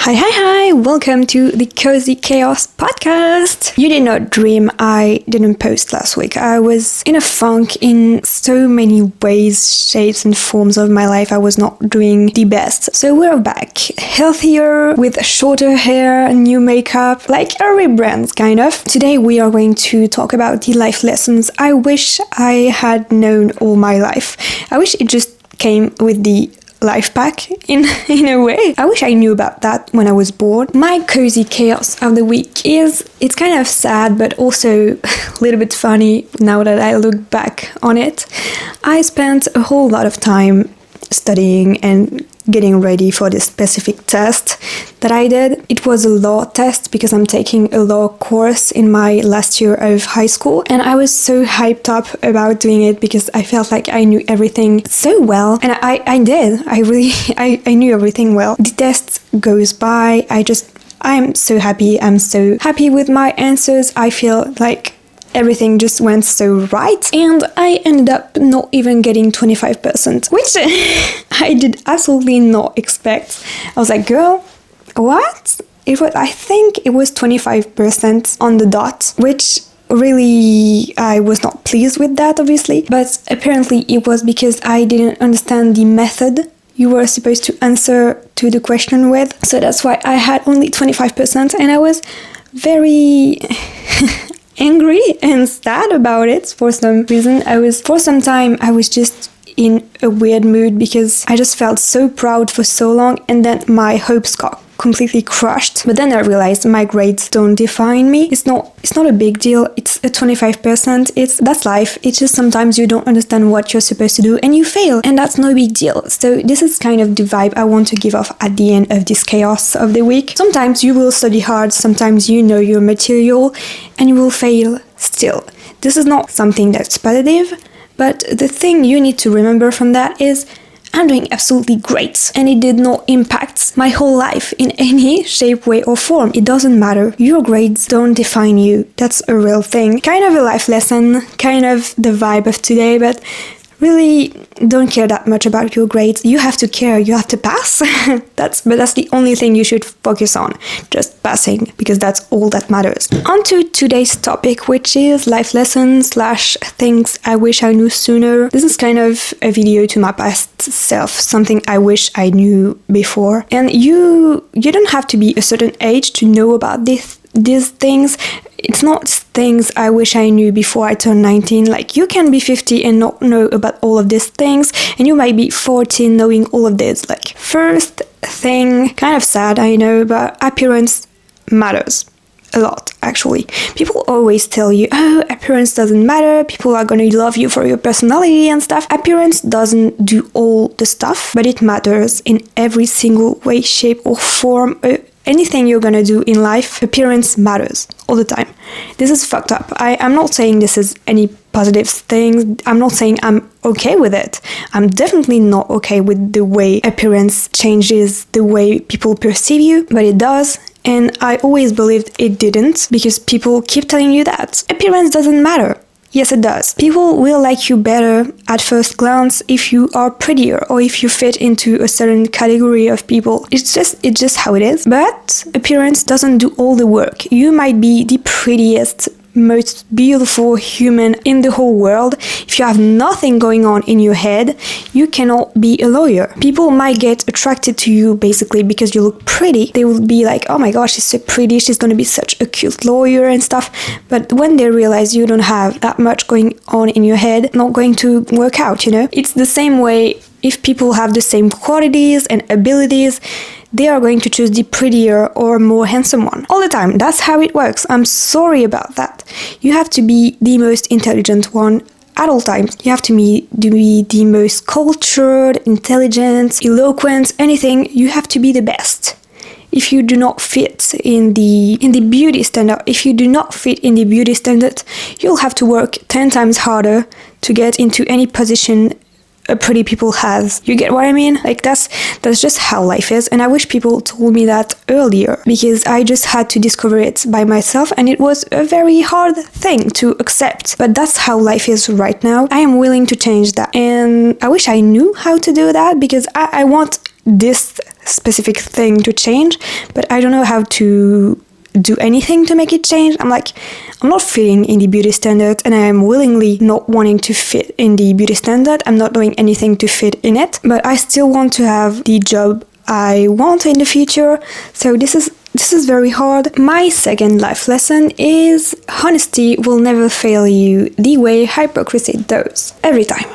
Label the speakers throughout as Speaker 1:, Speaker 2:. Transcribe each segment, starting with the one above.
Speaker 1: Hi, welcome to the Cozy Chaos podcast. You did not dream I didn't post last week. I was in a funk in so many ways, shapes and forms of my life. I was not doing the best. So we're back, healthier, with shorter hair, new makeup, like a rebrand kind of. Today we are going to talk about the life lessons I wish I had known all my life. I wish it just came with the life pack in a way. I wish I knew about that when I was born. My cozy chaos of the week it's kind of sad but also a little bit funny now that I look back on it. I spent a whole lot of time studying and getting ready for this specific test that I did. It was a law test because I'm taking a law course in my last year of high school, and I was so hyped up about doing it because I felt like I knew everything so well, and I did. I knew everything well. The test goes by, I'm so happy. I'm so happy with my answers. I feel like everything just went so right, and I ended up not even getting 25%, which I did absolutely not expect. I was like, girl, what? I think it was 25% on the dot, which really, I was not pleased with that, obviously, but apparently it was because I didn't understand the method you were supposed to answer to the question with, so that's why I had only 25%, and I was very angry and sad about it for some reason. For some time I was just in a weird mood because I just felt so proud for so long, and then my hopes got completely crushed. But then I realized my grades don't define me. It's not a big deal. It's a 25%. That's life. It's just sometimes you don't understand what you're supposed to do and you fail, and that's no big deal. So this is kind of the vibe I want to give off at the end of this chaos of the week. Sometimes you will study hard, sometimes you know your material, and you will fail still. This is not something that's positive, but the thing you need to remember from that is I'm doing absolutely great, and it did not impact my whole life in any shape, way or form. It doesn't matter. Your grades don't define you. That's a real thing. Kind of a life lesson, kind of the vibe of today, but really don't care that much about your grades. You have to care, you have to pass. That's the only thing you should focus on, just passing, because that's all that matters. On to today's topic, which is life lessons / things I wish I knew sooner. This is kind of a video to my past self, something I wish I knew before. And you don't have to be a certain age to know about these things. It's not things I wish I knew before I turned 19. Like, you can be 50 and not know about all of these things, and you might be 14 knowing all of this. Like, first thing, kind of sad, I know, but appearance matters a lot, actually. People always tell you, oh, appearance doesn't matter, people are gonna love you for your personality and stuff. Appearance doesn't do all the stuff, but it matters in every single way, shape or form. Anything you're gonna do in life, appearance matters all the time. This is fucked up. I'm not saying this is any positive thing. I'm not saying I'm okay with it. I'm definitely not okay with the way appearance changes the way people perceive you, but it does. And I always believed it didn't, because people keep telling you that appearance doesn't matter. Yes, it does. People will like you better at first glance if you are prettier or if you fit into a certain category of people. It's just how it is. But appearance doesn't do all the work. You might be the prettiest, most beautiful human in the whole world. If you have nothing going on in your head, you cannot be a lawyer. People might get attracted to you basically because you look pretty. They will be like, oh my gosh, she's so pretty, she's gonna be such a cute lawyer and stuff. But when they realize you don't have that much going on in your head, not going to work out, you know? It's the same way if people have the same qualities and abilities, they are going to choose the prettier or more handsome one. All the time. That's how it works. I'm sorry about that. You have to be the most intelligent one at all times. You have to be the most cultured, intelligent, eloquent, anything. You have to be the best. If you do not fit in the beauty standard, you'll have to work 10 times harder to get into any position pretty people has. You get what I mean? Like, that's just how life is, and I wish people told me that earlier, because I just had to discover it by myself, and it was a very hard thing to accept. But that's how life is right now. I am willing to change that, and I wish I knew how to do that, because I want this specific thing to change, but I don't know how to do anything to make it change. I'm not fitting in the beauty standard, and I am willingly not wanting to fit in the beauty standard. I'm not doing anything to fit in it, but I still want to have the job I want in the future. So this is very hard. My second life lesson is honesty will never fail you the way hypocrisy does. Every time.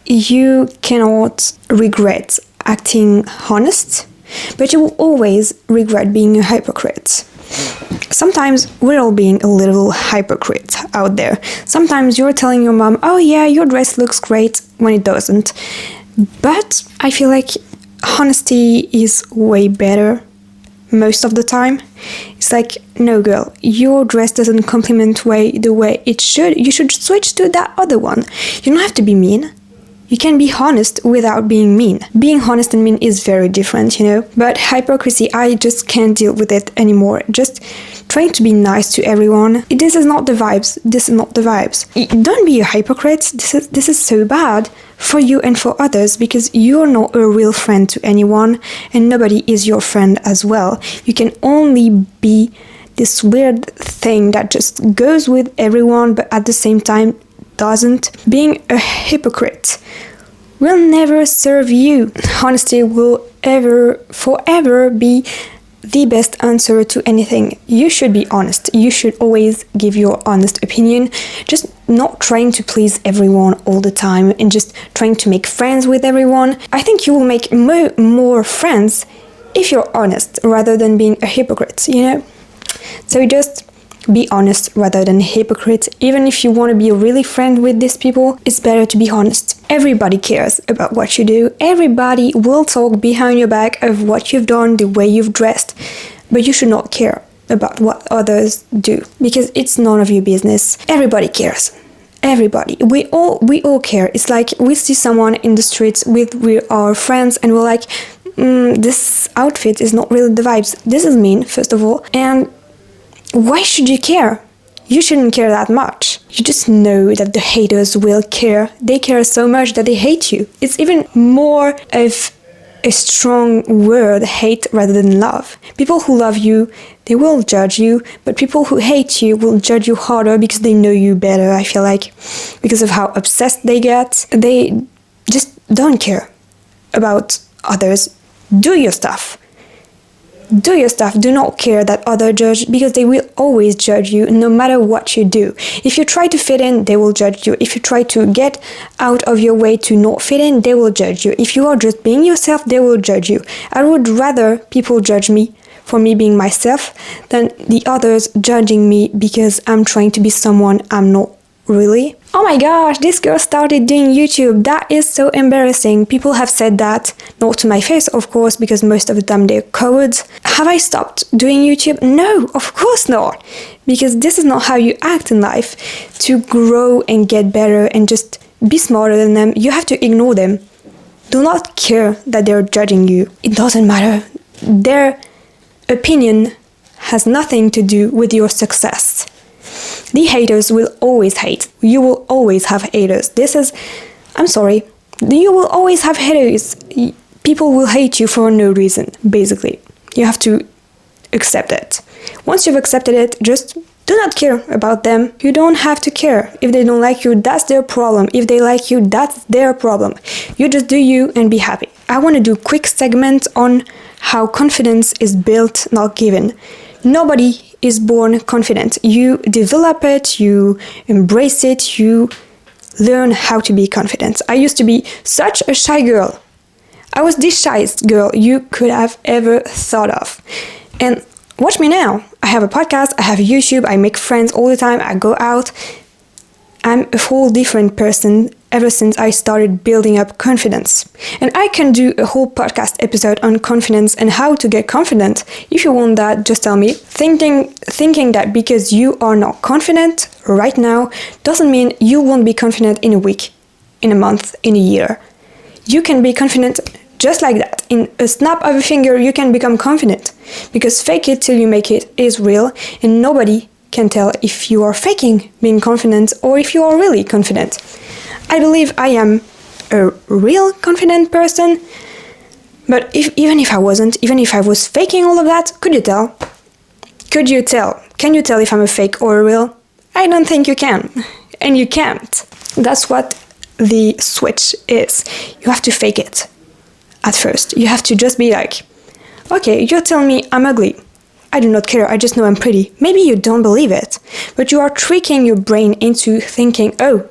Speaker 1: You cannot regret acting honest, but you will always regret being a hypocrite. Sometimes we're all being a little hypocrite out there. Sometimes you're telling your mom, oh yeah, your dress looks great, when it doesn't. But I feel like honesty is way better most of the time. It's like, no girl, your dress doesn't compliment the way it should. You should switch to that other one. You don't have to be mean. You can be honest without being mean. Being honest and mean is very different, you know. But hypocrisy, I just can't deal with it anymore. Just trying to be nice to everyone. This is not the vibes. This is not the vibes. Don't be a hypocrite. This is so bad for you and for others, because you're not a real friend to anyone, and nobody is your friend as well. You can only be this weird thing that just goes with everyone, but at the same time doesn't. Being a hypocrite will never serve you. Honesty will forever be the best answer to anything. You should be honest. You should always give your honest opinion. Just not trying to please everyone all the time and just trying to make friends with everyone. I think you will make more friends if you're honest rather than being a hypocrite, you know? So just be honest rather than hypocrite. Even if you want to be a really friend with these people, it's better to be honest. Everybody cares about what you do. Everybody will talk behind your back of what you've done, the way you've dressed, but you should not care about what others do, because it's none of your business. Everybody cares. Everybody. We all care. It's like we see someone in the streets with our friends and we're like, this outfit is not really the vibes. This is mean, first of all, and why should you care? You shouldn't care that much. You just know that the haters will care. They care so much that they hate you. It's even more of a strong word, hate, rather than love. People who love you, they will judge you, but people who hate you will judge you harder because they know you better, I feel like. Because of how obsessed they get. They just don't care about others. Do your stuff. Do your stuff. Do not care that others judge, because they will always judge you no matter what you do. If you try to fit in, they will judge you. If you try to get out of your way to not fit in, they will judge you. If you are just being yourself, they will judge you. I would rather people judge me for me being myself than the others judging me because I'm trying to be someone I'm not really. Oh my gosh, this girl started doing YouTube. That is so embarrassing. People have said that, not to my face, of course, because most of the time they're cowards. Have I stopped doing YouTube? No, of course not. Because this is not how you act in life. To grow and get better and just be smarter than them, you have to ignore them. Do not care that they're judging you. It doesn't matter. Their opinion has nothing to do with your success. The haters will always hate. You will always have haters. I'm sorry. You will always have haters. People will hate you for no reason, basically. You have to accept it. Once you've accepted it, just do not care about them. You don't have to care. If they don't like you, that's their problem. If they like you, that's their problem. You just do you and be happy. I want to do a quick segment on how confidence is built, not given. Nobody is born confident. You develop it, you embrace it, you learn how to be confident. I used to be such a shy girl. I was the shyest girl you could have ever thought of. And watch me now. I have a podcast, I have YouTube, I make friends all the time, I go out. I'm a whole different person ever since I started building up confidence. And I can do a whole podcast episode on confidence and how to get confident. If you want that, just tell me. Thinking that because you are not confident right now doesn't mean you won't be confident in a week, in a month, in a year. You can be confident just like that. In a snap of a finger, you can become confident. Because fake it till you make it is real, and nobody can tell if you are faking being confident or if you are really confident. I believe I am a real confident person, But even if I wasn't, even if I was faking all of that, could you tell? Could you tell? Can you tell if I'm a fake or a real? I don't think you can. And you can't. That's what the switch is. You have to fake it at first. You have to just be like, okay, you're telling me I'm ugly. I do not care, I just know I'm pretty. Maybe you don't believe it, but you are tricking your brain into thinking, oh,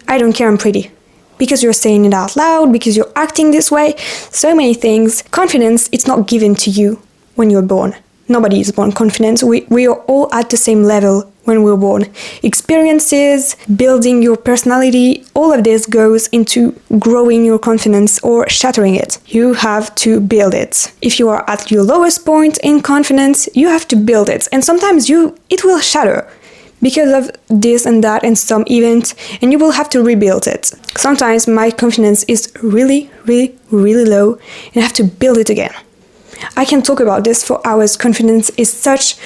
Speaker 1: I don't care, I'm pretty. Because you're saying it out loud, because you're acting this way, so many things. Confidence, it's not given to you when you're born. Nobody is born confident. We are all at the same level when we're born. Experiences, building your personality, all of this goes into growing your confidence or shattering it. You have to build it. If you are at your lowest point in confidence, you have to build it. And sometimes it will shatter because of this and that and some event, and you will have to rebuild it. Sometimes my confidence is really, really, really low, and I have to build it again. I can talk about this for hours. Confidence is such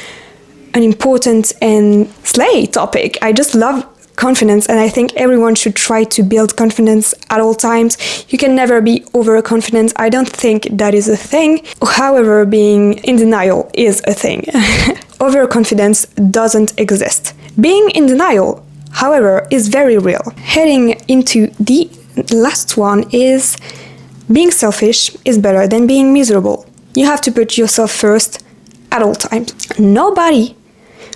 Speaker 1: an important and slay topic. I just love confidence, and I think everyone should try to build confidence at all times. You can never be overconfident. I don't think that is a thing. However, being in denial is a thing. Overconfidence doesn't exist. Being in denial, however, is very real. Heading into the last one is being selfish is better than being miserable. You have to put yourself first at all times. Nobody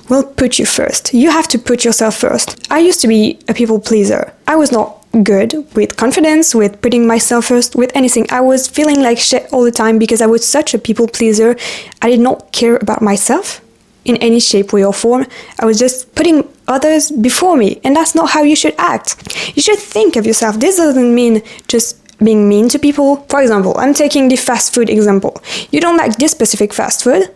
Speaker 1: will put you first. You have to put yourself first. I used to be a people pleaser. I was not good with confidence, with putting myself first, with anything. I was feeling like shit all the time because I was such a people pleaser. I did not care about myself in any shape, way or form. I was just putting others before me, and that's not how you should act. You should think of yourself. This doesn't mean just being mean to people. For example, I'm taking the fast food example. You don't like this specific fast food.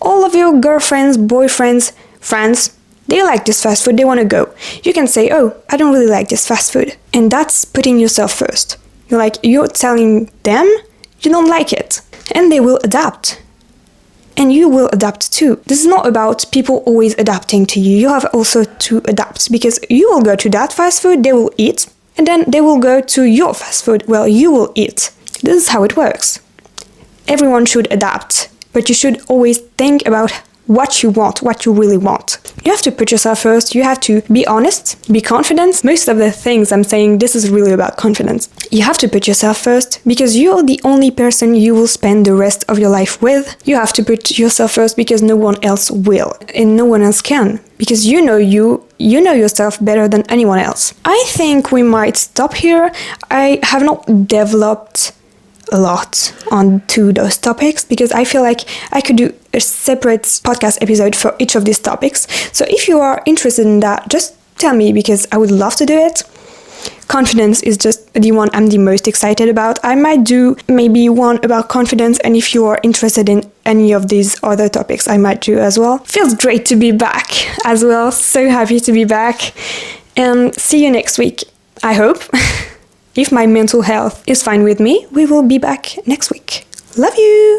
Speaker 1: All of your girlfriends, boyfriends, friends, they like this fast food, they want to go. You can say, oh, I don't really like this fast food. And that's putting yourself first. You're telling them you don't like it. And they will adapt. And you will adapt too. This is not about people always adapting to you. You have also to adapt, because you will go to that fast food, they will eat, and then they will go to your fast food, well, you will eat. This is how it works. Everyone should adapt, but you should always think about what you want, what you really want. You have to put yourself first, you have to be honest, be confident. Most of the things I'm saying, this is really about confidence. You have to put yourself first because you're the only person you will spend the rest of your life with. You have to put yourself first because no one else will, and no one else can, because you know yourself better than anyone else. I think we might stop here. I have not developed a lot onto those topics because I feel like I could do a separate podcast episode for each of these topics. So if you are interested in that, just tell me, because I would love to do it. Confidence is just the one I'm the most excited about. I might do maybe one about confidence, and if you are interested in any of these other topics, I might do as well. Feels great to be back as well. So happy to be back. And see you next week, I hope. If my mental health is fine with me, we will be back next week. Love you!